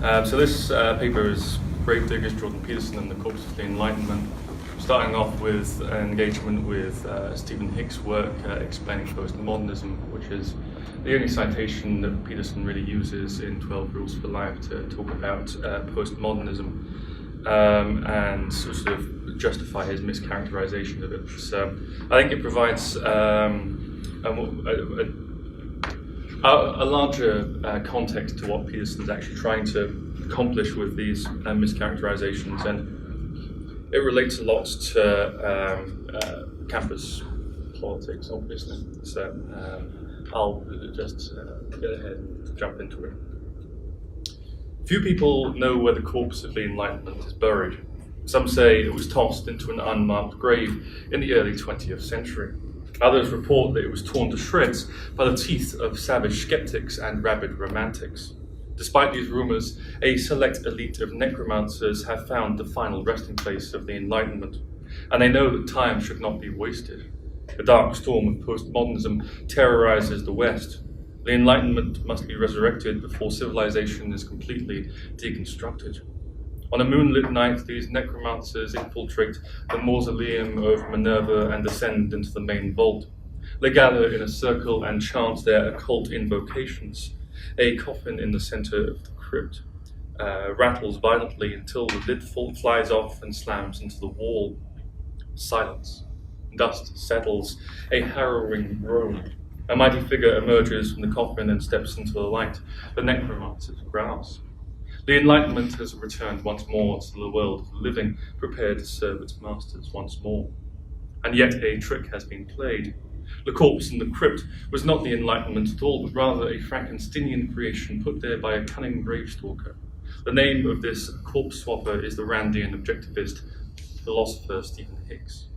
So this paper is Gravediggers, Jordan Peterson and the Corpus of the Enlightenment. Starting off with an engagement with Stephen Hicks' work, Explaining Postmodernism, which is the only citation that Peterson really uses in 12 Rules for Life to talk about postmodernism and sort of justify his mischaracterization of it. So I think it provides a larger context to what Peterson's actually trying to accomplish with these mischaracterizations, and it relates a lot to campus politics, obviously. So I'll just get ahead and jump into it. Few people know where the corpse of the Enlightenment is buried. Some say it was tossed into an unmarked grave in the early 20th century. Others report that it was torn to shreds by the teeth of savage skeptics and rabid romantics. Despite these rumours, a select elite of necromancers have found the final resting place of the Enlightenment, and they know that time should not be wasted. The dark storm of postmodernism terrorises the West. The Enlightenment must be resurrected before civilization is completely deconstructed. On a moonlit night, these necromancers infiltrate the mausoleum of Minerva and descend into the main vault. They gather in a circle and chant their occult invocations. A coffin in the center of the crypt rattles violently until the lid flies off and slams into the wall. Silence. Dust settles, a harrowing groan. A mighty figure emerges from the coffin and steps into the light. The necromancers grasp. The Enlightenment has returned once more to the world of the living, prepared to serve its masters once more. And yet a trick has been played. The corpse in the crypt was not the Enlightenment at all, but rather a Frankensteinian creation put there by a cunning gravestalker. The name of this corpse swapper is the Randian objectivist philosopher Stephen Hicks.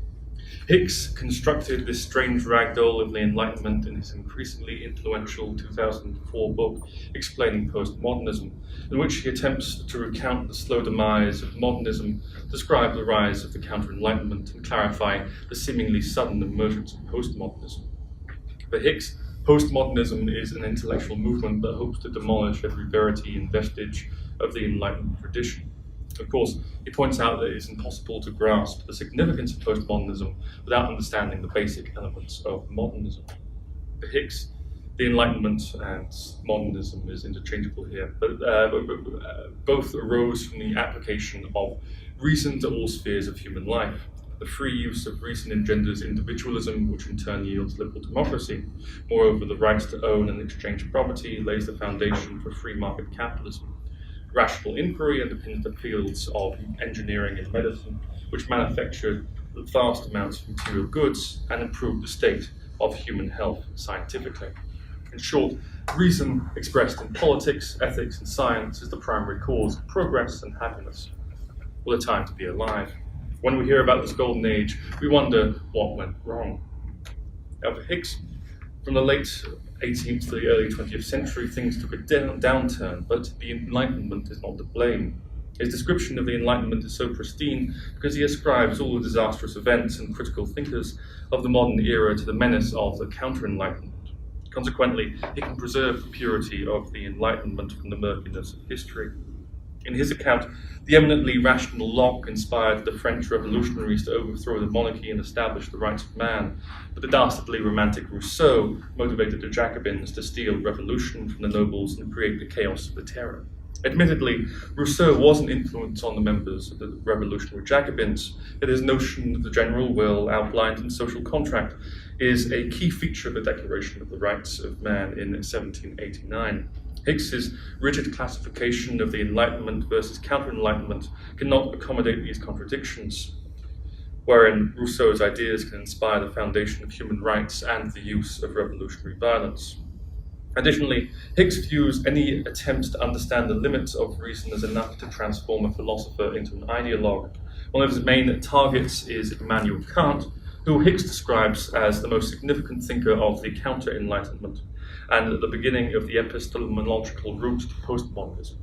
Hicks constructed this strange ragdoll of the Enlightenment in his increasingly influential 2004 book, Explaining Postmodernism, in which he attempts to recount the slow demise of modernism, describe the rise of the counter-enlightenment, and clarify the seemingly sudden emergence of postmodernism. For Hicks, postmodernism is an intellectual movement that hopes to demolish every verity and vestige of the Enlightenment tradition. Of course, he points out that it is impossible to grasp the significance of postmodernism without understanding the basic elements of modernism. For Hicks, the Enlightenment and modernism is interchangeable here, but both arose from the application of reason to all spheres of human life. The free use of reason engenders individualism, which in turn yields liberal democracy. Moreover, the right to own and exchange property lays the foundation for free market capitalism. Rational inquiry underpins the fields of engineering and medicine, which manufacture vast amounts of material goods and improve the state of human health scientifically. In short, reason expressed in politics, ethics, and science is the primary cause of progress and happiness. What a time to be alive. When we hear about this golden age, we wonder what went wrong. Now, for Hicks, from the late 18th to the early 20th century, things took a downturn, but the Enlightenment is not to blame. His description of the Enlightenment is so pristine because he ascribes all the disastrous events and critical thinkers of the modern era to the menace of the counter-enlightenment. Consequently, he can preserve the purity of the Enlightenment from the murkiness of history. In his account, the eminently rational Locke inspired the French revolutionaries to overthrow the monarchy and establish the rights of man, but the dastardly romantic Rousseau motivated the Jacobins to steal revolution from the nobles and create the chaos of the terror. Admittedly, Rousseau was an influence on the members of the revolutionary Jacobins, yet his notion of the general will outlined in social contract is a key feature of the Declaration of the Rights of Man in 1789. Hicks's rigid classification of the Enlightenment versus counter-enlightenment cannot accommodate these contradictions, wherein Rousseau's ideas can inspire the foundation of human rights and the use of revolutionary violence. Additionally, Hicks views any attempts to understand the limits of reason as enough to transform a philosopher into an ideologue. One of his main targets is Immanuel Kant, who Hicks describes as the most significant thinker of the counter-enlightenment and at the beginning of the epistemological route to postmodernism.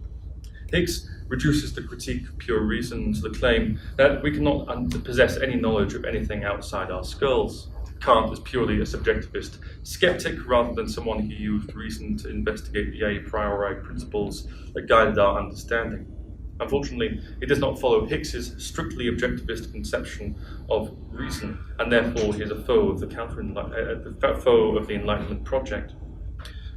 Hicks reduces the critique of pure reason to the claim that we cannot possess any knowledge of anything outside our skulls. Kant is purely a subjectivist skeptic rather than someone who used reason to investigate the a priori principles that guided our understanding. Unfortunately, it does not follow Hicks's strictly objectivist conception of reason, and therefore he is a foe of the foe of the Enlightenment project.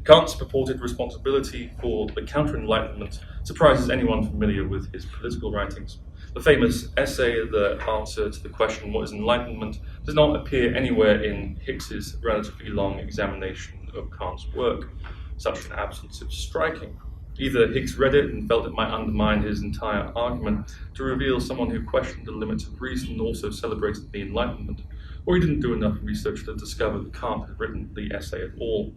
Kant's purported responsibility for the counter-enlightenment surprises anyone familiar with his political writings. The famous essay, The Answer to the Question, What is Enlightenment, does not appear anywhere in Hicks's relatively long examination of Kant's work. Such an absence is striking. Either Hicks read it and felt it might undermine his entire argument to reveal someone who questioned the limits of reason and also celebrated the Enlightenment, or he didn't do enough research to discover that Kant had written the essay at all.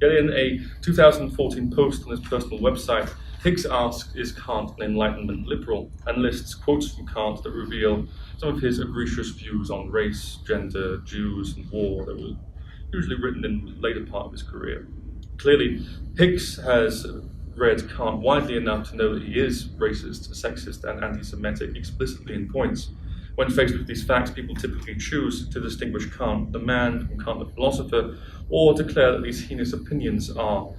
Yet in a 2014 post on his personal website, Hicks asks, is Kant an Enlightenment liberal? And lists quotes from Kant that reveal some of his egregious views on race, gender, Jews, and war that were usually written in the later part of his career. Clearly, Hicks has read Kant widely enough to know that he is racist, sexist, and anti-Semitic explicitly in points. When faced with these facts, people typically choose to distinguish Kant the man from Kant the philosopher, or declare that these heinous opinions are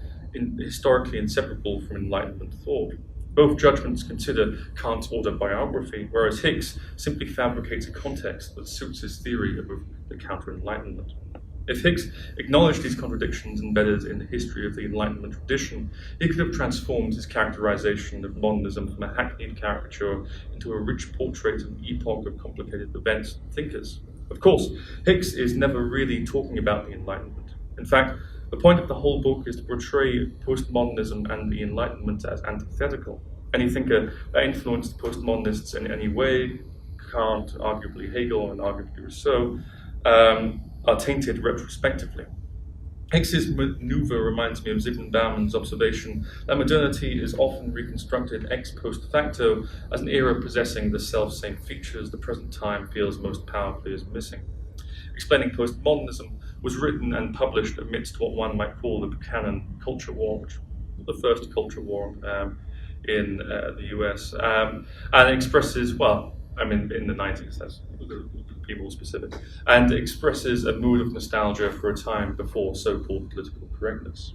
historically inseparable from Enlightenment thought. Both judgments consider Kant's autobiography, whereas Hicks simply fabricates a context that suits his theory of the counter-Enlightenment. If Hicks acknowledged these contradictions embedded in the history of the Enlightenment tradition, he could have transformed his characterization of modernism from a hackneyed caricature into a rich portrait of an epoch of complicated events and thinkers. Of course, Hicks is never really talking about the Enlightenment. In fact, the point of the whole book is to portray postmodernism and the Enlightenment as antithetical. Any thinker that influenced postmodernists in any way, Kant, arguably Hegel, and arguably Rousseau, are tainted retrospectively. Hicks's maneuver reminds me of Zygmunt Bauman's observation that modernity is often reconstructed ex post facto as an era possessing the self-same features the present time feels most powerfully as missing. Explaining Postmodernism was written and published amidst what one might call the Buchanan culture war, which was the first culture war in the US, and expresses, well, I mean, in the 90s, that's be more specific, and expresses a mood of nostalgia for a time before so-called political correctness.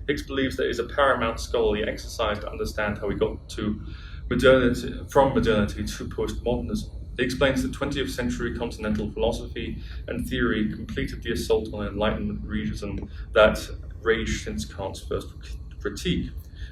Hicks believes that it is a paramount scholarly exercise to understand how we got to modernity, from modernity to postmodernism. He explains that 20th century continental philosophy and theory completed the assault on Enlightenment realism that raged since Kant's first critique.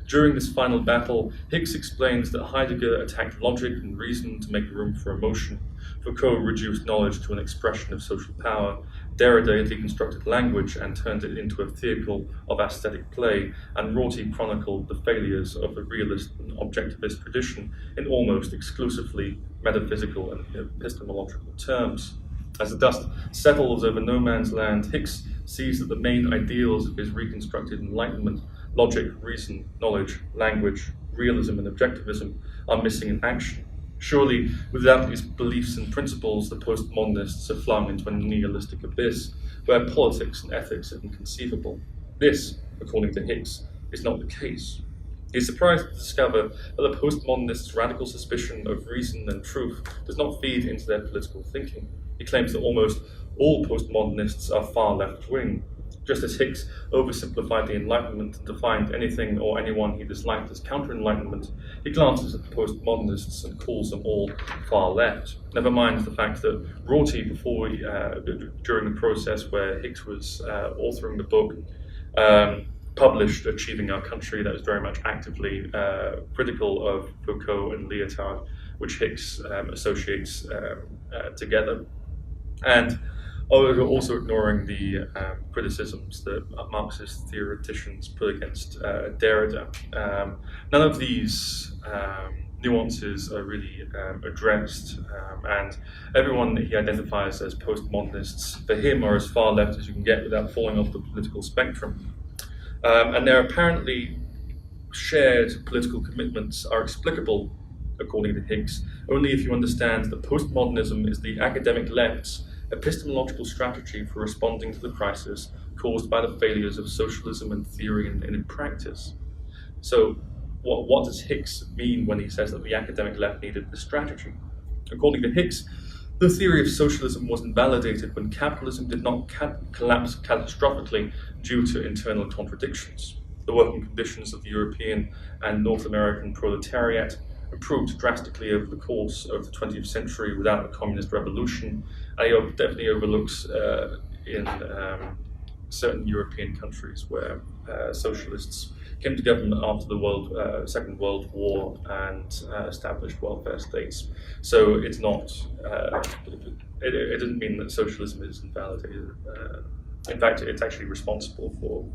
During this final battle, Hicks explains that Heidegger attacked logic and reason to make room for emotion. Foucault reduced knowledge to an expression of social power. Derrida deconstructed language and turned it into a vehicle of aesthetic play, and Rorty chronicled the failures of the realist and objectivist tradition in almost exclusively metaphysical and epistemological terms. As the dust settles over no man's land, Hicks sees that the main ideals of his reconstructed Enlightenment, logic, reason, knowledge, language, realism, and objectivism, are missing in action. Surely, without these beliefs and principles, the postmodernists are flung into a nihilistic abyss, where politics and ethics are inconceivable. This, according to Hicks, is not the case. He is surprised to discover that the postmodernists' radical suspicion of reason and truth does not feed into their political thinking. He claims that almost all postmodernists are far left-wing. Just as Hicks oversimplified the Enlightenment and defined anything or anyone he disliked as counter-enlightenment, he glances at the postmodernists and calls them all far left. Never mind the fact that Rorty, during the process where Hicks was authoring the book, published Achieving Our Country, that was very much actively critical of Foucault and Lyotard, which Hicks associates together. And also ignoring the criticisms that Marxist theoreticians put against Derrida. None of these nuances are really addressed, and everyone that he identifies as postmodernists, for him, are as far left as you can get without falling off the political spectrum. And their apparently shared political commitments are explicable, according to Hicks, only if you understand that postmodernism is the academic left's epistemological strategy for responding to the crisis caused by the failures of socialism in theory and in practice. So what does Hicks mean when he says that the academic left needed the strategy? According to Hicks, The theory of socialism was invalidated when capitalism did not collapse catastrophically due to internal contradictions. The working conditions of the European and North American proletariat improved drastically over the course of the 20th century without a communist revolution, and it definitely overlooks in certain European countries where socialists came to government after the Second World War and established welfare states. So it's not, it doesn't mean that socialism is invalidated. In fact, it's actually responsible for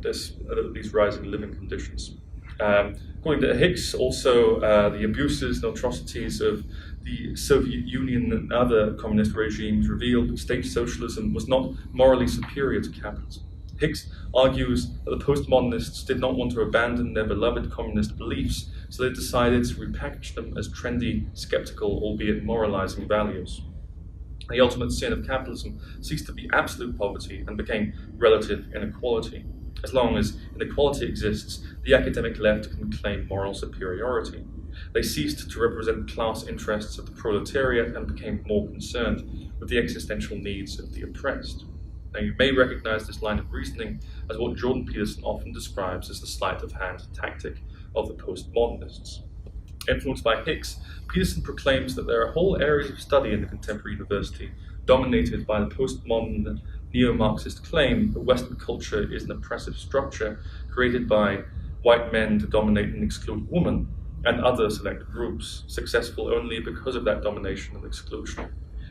these rising living conditions. According to Hicks, also the abuses and atrocities of the Soviet Union and other communist regimes revealed that state socialism was not morally superior to capitalism. Hicks argues that the postmodernists did not want to abandon their beloved communist beliefs, so they decided to repackage them as trendy, skeptical, albeit moralizing values. The ultimate sin of capitalism ceased to be absolute poverty and became relative inequality. As long as inequality exists, the academic left can claim moral superiority. They ceased to represent class interests of the proletariat and became more concerned with the existential needs of the oppressed. Now, you may recognize this line of reasoning as what Jordan Peterson often describes as the sleight of hand tactic of the postmodernists. Influenced by Hicks, Peterson proclaims that there are whole areas of study in the contemporary university dominated by the postmodern Neo-Marxist claim that Western culture is an oppressive structure created by white men to dominate and exclude women and other select groups, successful only because of that domination and exclusion.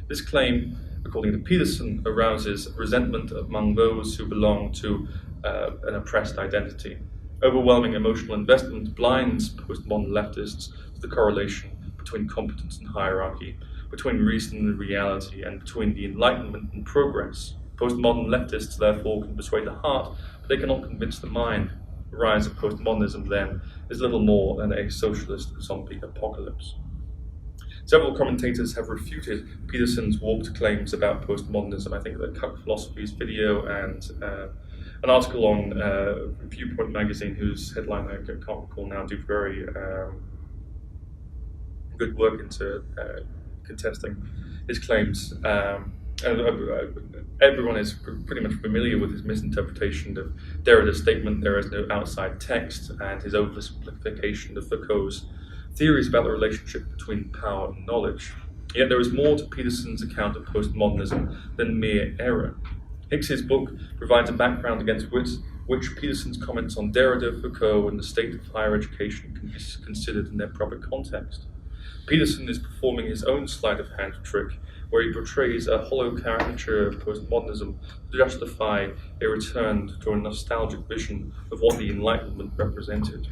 This claim, according to Peterson, arouses resentment among those who belong to an oppressed identity. Overwhelming emotional investment blinds postmodern leftists to the correlation between competence and hierarchy, between reason and reality, and between the Enlightenment and progress. Postmodern leftists, therefore, can persuade the heart, but they cannot convince the mind. The rise of postmodernism, then, is little more than a socialist zombie apocalypse. Several commentators have refuted Peterson's warped claims about postmodernism. I think that Cuck Philosophy's video and an article on Viewpoint magazine, whose headline I can't recall now, do very good work into contesting his claims. Everyone is pretty much familiar with his misinterpretation of Derrida's statement, "There is no outside text," and his oversimplification of Foucault's theories about the relationship between power and knowledge. Yet there is more to Peterson's account of postmodernism than mere error. Hicks's book provides a background against which Peterson's comments on Derrida, Foucault, and the state of higher education can be considered in their proper context. Peterson is performing his own sleight of hand trick, where he portrays a hollow caricature of postmodernism to justify a return to a nostalgic vision of what the Enlightenment represented.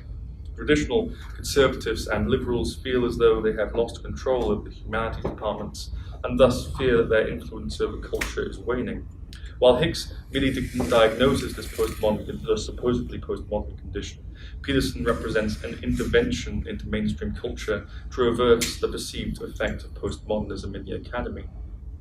Traditional conservatives and liberals feel as though they have lost control of the humanities departments and thus fear that their influence over culture is waning. While Hicks merely diagnoses this supposedly postmodern condition, Peterson represents an intervention into mainstream culture to reverse the perceived effect of postmodernism in the academy.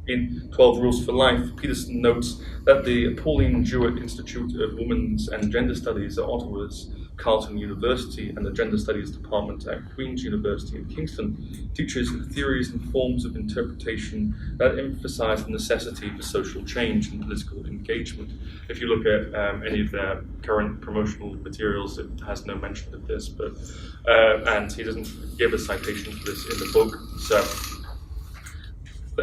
In 12 Rules for Life, Peterson notes that the Pauline Jewett Institute of Women's and Gender Studies at Ottawa's Carleton University and the Gender Studies Department at Queen's University in Kingston teaches theories and forms of interpretation that emphasize the necessity for social change and political engagement. If you look at any of their current promotional materials, it has no mention of this, but and he doesn't give a citation for this in the book, so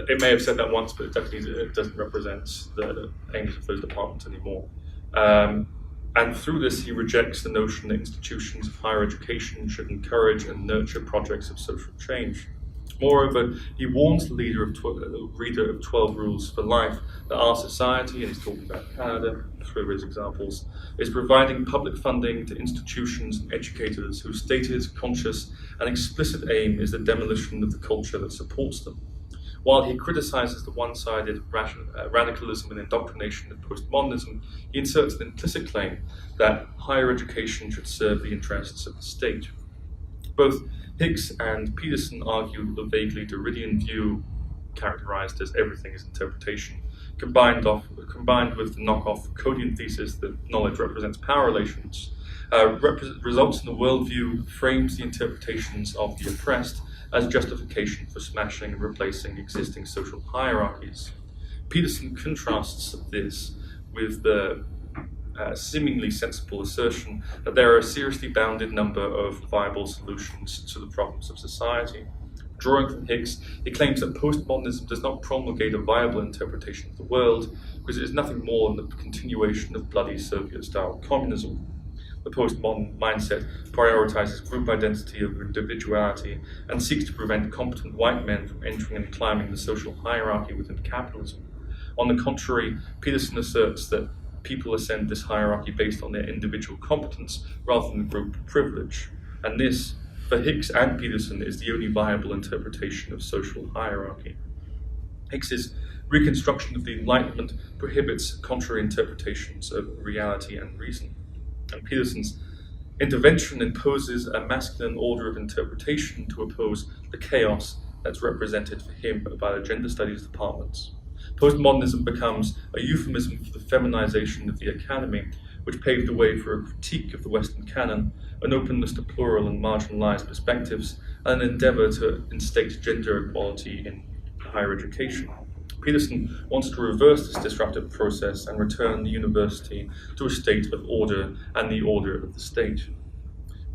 it may have said that once, but it doesn't represent the aims of those departments anymore. And through this, he rejects the notion that institutions of higher education should encourage and nurture projects of social change. Moreover, he warns the reader of 12 Rules for Life that our society, and he's talking about Canada through his examples, is providing public funding to institutions and educators whose stated, conscious, and explicit aim is the demolition of the culture that supports them. While he criticizes the one-sided radicalism and indoctrination of postmodernism, he inserts an implicit claim that higher education should serve the interests of the state. Both Hicks and Peterson argue that the vaguely Derridian view, characterized as everything is interpretation, combined with the knockoff Foucauldian thesis that knowledge represents power relations, results in a worldview that frames the interpretations of the oppressed as justification for smashing and replacing existing social hierarchies. Peterson contrasts this with the seemingly sensible assertion that there are a seriously bounded number of viable solutions to the problems of society. Drawing from Hicks, he claims that postmodernism does not promulgate a viable interpretation of the world, because it is nothing more than the continuation of bloody Soviet-style communism. The postmodern mindset prioritizes group identity over individuality and seeks to prevent competent white men from entering and climbing the social hierarchy within capitalism. On the contrary, Peterson asserts that people ascend this hierarchy based on their individual competence rather than group privilege, and this, for Hicks and Peterson, is the only viable interpretation of social hierarchy. Hicks's reconstruction of the Enlightenment prohibits contrary interpretations of reality and reason, and Peterson's intervention imposes a masculine order of interpretation to oppose the chaos that's represented for him by the gender studies departments. Postmodernism becomes a euphemism for the feminization of the academy, which paved the way for a critique of the Western canon, an openness to plural and marginalized perspectives, and an endeavor to instate gender equality in higher education. Peterson wants to reverse this disruptive process and return the university to a state of order and the order of the state.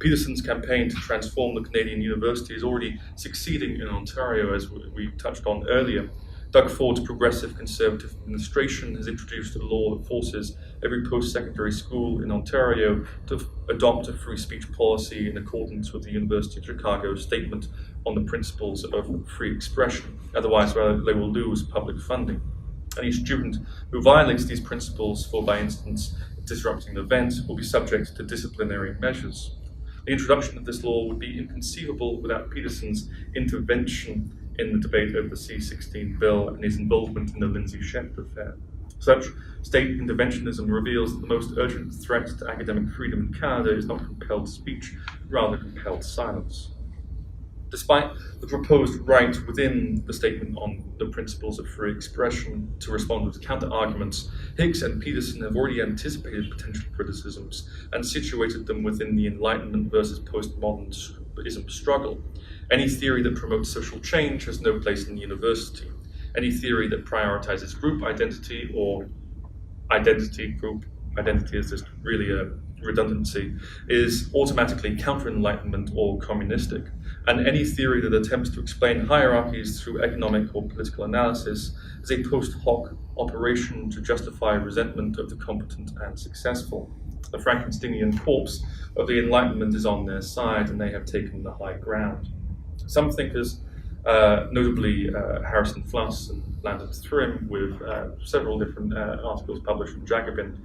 Peterson's campaign to transform the Canadian university is already succeeding in Ontario, as we touched on earlier. Doug Ford's progressive conservative administration has introduced a law that forces every post-secondary school in Ontario to adopt a free speech policy in accordance with the University of Chicago's statement on the principles of free expression. Otherwise, they will lose public funding. Any student who violates these principles for, by instance, disrupting an event will be subject to disciplinary measures. The introduction of this law would be inconceivable without Peterson's intervention in the debate over the C-16 bill and his involvement in the Lindsay Shepherd affair. Such state interventionism reveals that the most urgent threat to academic freedom in Canada is not compelled speech, but rather compelled silence. Despite the proposed right within the statement on the principles of free expression to respond with counter-arguments, Hicks and Peterson have already anticipated potential criticisms and situated them within the Enlightenment versus postmodernism struggle. Any theory that promotes social change has no place in the university. Any theory that prioritizes group identity or group identity is just really a redundancy, is automatically counter-enlightenment or communistic. And any theory that attempts to explain hierarchies through economic or political analysis is a post hoc operation to justify resentment of the competent and successful. The Frankensteinian corpse of the Enlightenment is on their side, and they have taken the high ground. Some thinkers, notably Harrison Fluss and Landon Thrim, with several different articles published in Jacobin,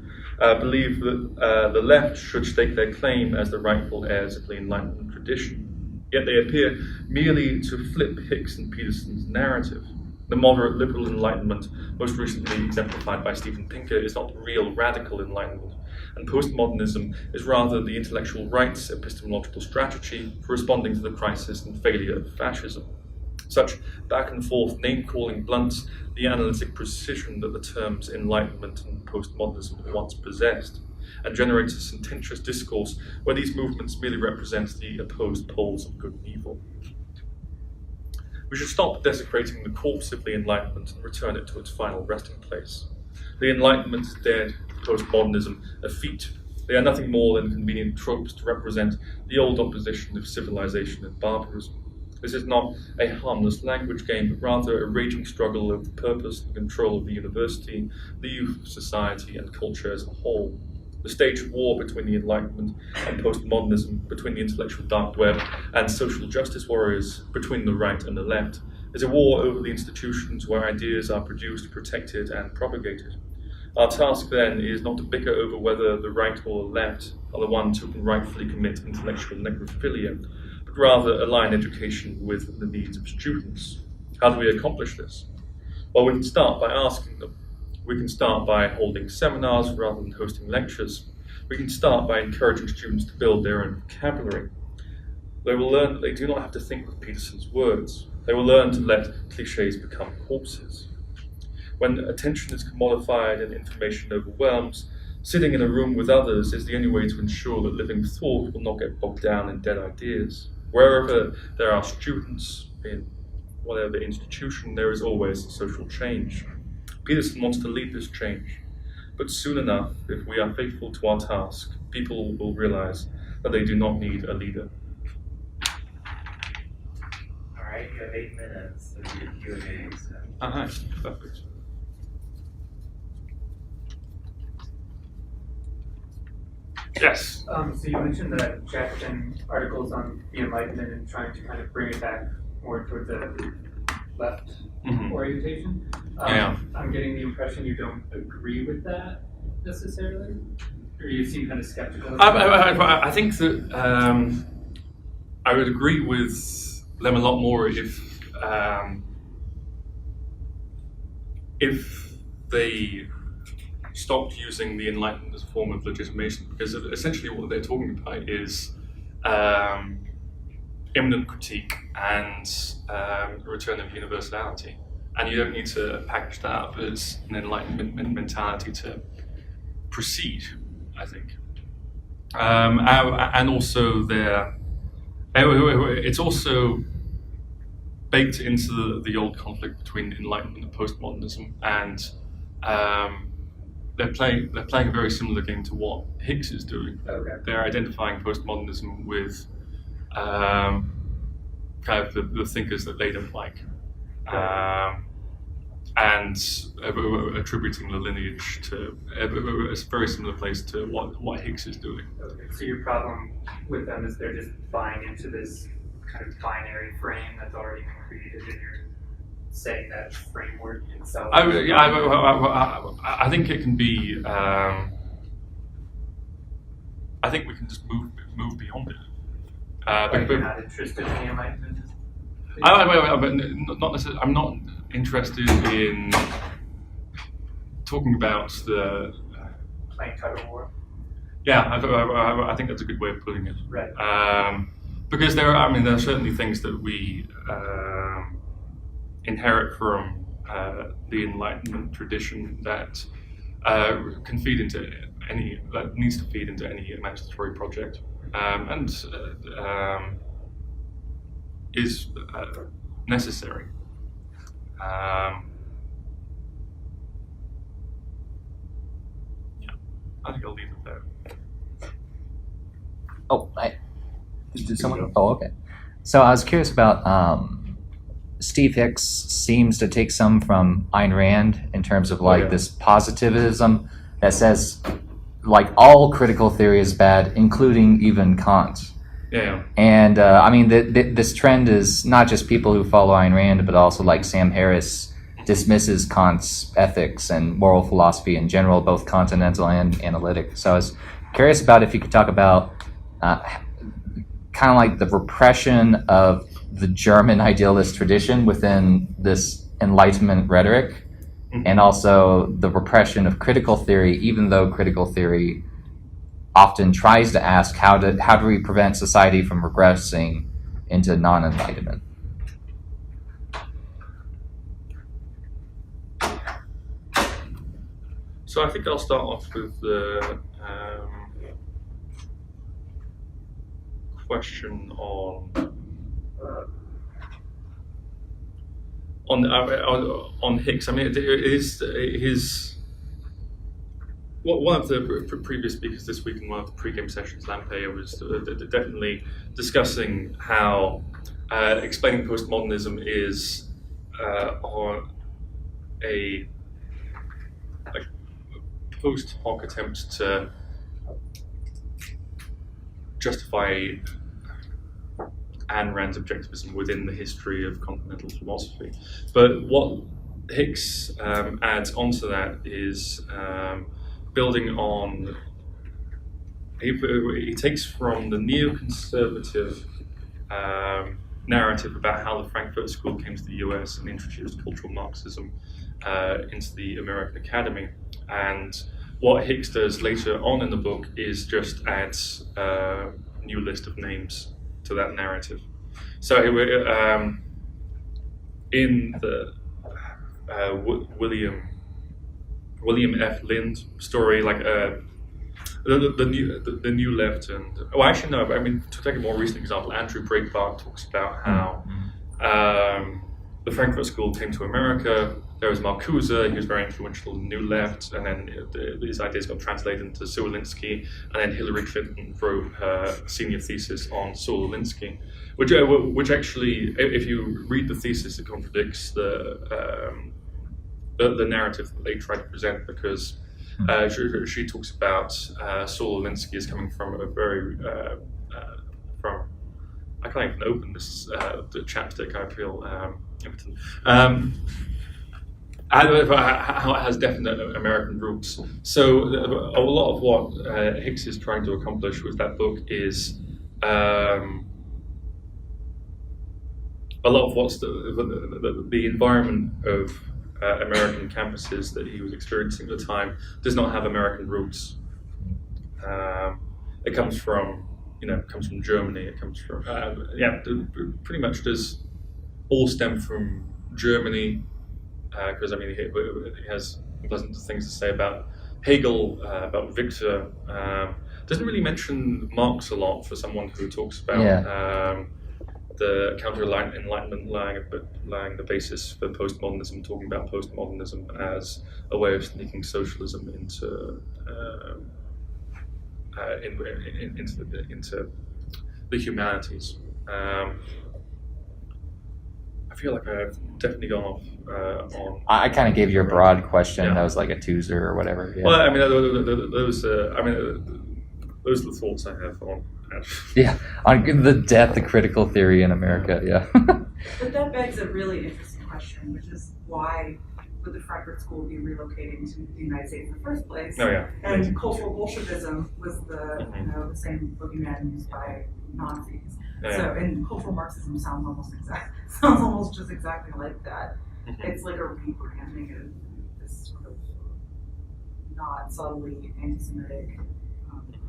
believe that the left should stake their claim as the rightful heirs of the Enlightenment tradition. Yet they appear merely to flip Hicks and Peterson's narrative. The moderate liberal Enlightenment, most recently exemplified by Steven Pinker, is not the real radical Enlightenment, and postmodernism is rather the intellectual right's epistemological strategy for responding to the crisis and failure of fascism. Such back-and-forth name-calling blunts the analytic precision that the terms Enlightenment and postmodernism once possessed, and generates a sententious discourse where these movements merely represent the opposed poles of good and evil. We should stop desecrating the corpse of the Enlightenment and return it to its final resting place. The Enlightenment is dead, postmodernism effete. They are nothing more than convenient tropes to represent the old opposition of civilization and barbarism. This is not a harmless language game, but rather a raging struggle over the purpose and control of the university, the youth, society, and culture as a whole. The staged war between the Enlightenment and postmodernism, between the intellectual dark web and social justice warriors, between the right and the left, is a war over the institutions where ideas are produced, protected, and propagated. Our task then is not to bicker over whether the right or the left are the ones who can rightfully commit intellectual necrophilia, but rather align education with the needs of students. How do we accomplish this? Well, we can start by asking them. We can start by holding seminars rather than hosting lectures. We can start by encouraging students to build their own vocabulary. They will learn that they do not have to think with Peterson's words. They will learn to let cliches become corpses. When attention is commodified and information overwhelms, sitting in a room with others is the only way to ensure that living thought will not get bogged down in dead ideas. Wherever there are students, in whatever institution, there is always social change. Peterson wants to lead this change. But soon enough, if we are faithful to our task, people will realize that they do not need a leader. All right, you have 8 minutes to do Q&A. So. Perfect. Yes. So you mentioned the Jackson articles on the Enlightenment and trying to kind of bring it back more towards the left orientation. I'm getting the impression you don't agree with that necessarily, or you seem kind of skeptical. I think that I would agree with them a lot more if they stopped using the Enlightenment as a form of legitimation, because essentially what they're talking about is immanent critique and return of universality. And you don't need to package that up as an Enlightenment mentality to proceed, I think. And also it's also baked into the old conflict between Enlightenment and postmodernism, and they're playing a very similar game to what Hicks is doing. Okay. They're identifying postmodernism with kind of the thinkers that they don't like, and attributing the lineage to a very similar place to what Hicks is doing. Okay. So your problem with them is they're just buying into this kind of binary frame that's already been created, and you're saying that framework itself. I think it can be. I think we can just move beyond it. But you're not interested in the Enlightenment? Not necessarily. I'm not interested in talking about the Playing tug of war? Yeah, I think that's a good way of putting it. Right. Because there are certainly things that we inherit from the Enlightenment tradition that can feed into that needs to feed into any emancipatory project, and is necessary. I think I'll leave it there. Did someone? Oh, okay. So I was curious about Steve Hicks seems to take some from Ayn Rand in terms of this positivism that says all critical theory is bad, including even Kant. Yeah. And this trend is not just people who follow Ayn Rand, but also Sam Harris dismisses Kant's ethics and moral philosophy in general, both continental and analytic. So I was curious about if you could talk about kind of the repression of the German idealist tradition within this Enlightenment rhetoric, and also the repression of critical theory, even though critical theory often tries to ask how do we prevent society from regressing into non-enlightenment. So I think I'll start off with the question on Hicks. It is his. One of the previous speakers this week in one of the pre-game sessions, Lampeia, was definitely discussing how explaining postmodernism is on a post hoc attempt to justify Ayn Rand's objectivism within the history of continental philosophy. But what Hicks adds onto that is building on, he takes from the neoconservative narrative about how the Frankfurt School came to the US and introduced cultural Marxism into the American Academy. And what Hicks does later on in the book is just adds a new list of names to that narrative. So in the William F. Lind story, the new left, and to take a more recent example, Andrew Breitbart talks about how the Frankfurt School came to America. There was Marcuse, he was very influential in the New Left, and then these ideas got translated into Saul Alinsky, and then Hillary Clinton wrote her senior thesis on Saul Alinsky, which actually, if you read the thesis, it contradicts the narrative that they try to present, because she talks about Saul Alinsky as coming from a very I can't even open this the chapstick. I feel impotent. How it has definite American roots. So a lot of what Hicks is trying to accomplish with that book is a lot of what's the environment of American campuses that he was experiencing at the time does not have American roots. It comes from Germany. It comes from pretty much does all stem from Germany. Because he has pleasant things to say about Hegel, about Victor. Doesn't really mention Marx a lot for someone who talks about the counter-enlightenment lying the basis for postmodernism, talking about postmodernism as a way of sneaking socialism into the humanities. I feel like I've definitely gone off on. I kind of gave you a broad question that was like a twoozer or whatever. Yeah. Well, I mean, those are the thoughts I have on. On the death of critical theory in America. Yeah. But that begs a really interesting question, which is why would the Frankfurt School be relocating to the United States in the first place? Oh yeah. And cultural Bolshevism was the the same boogeyman used by Nazis. So, and cultural Marxism sounds almost just exactly like that. It's like a rebranding of this sort of not subtly anti-Semitic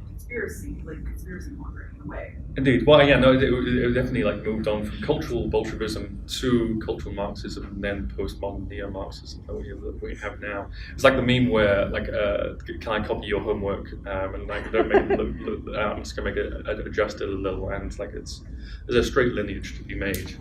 conspiracy mongering in a way. Indeed. Well, yeah, no, it definitely moved on from cultural Bolshevism to cultural Marxism, and then postmodern Neo-Marxism that we have now. It's like the meme where can I copy your homework? And don't make it look, I'm just gonna make it adjust it a little, and there's a straight lineage to be made.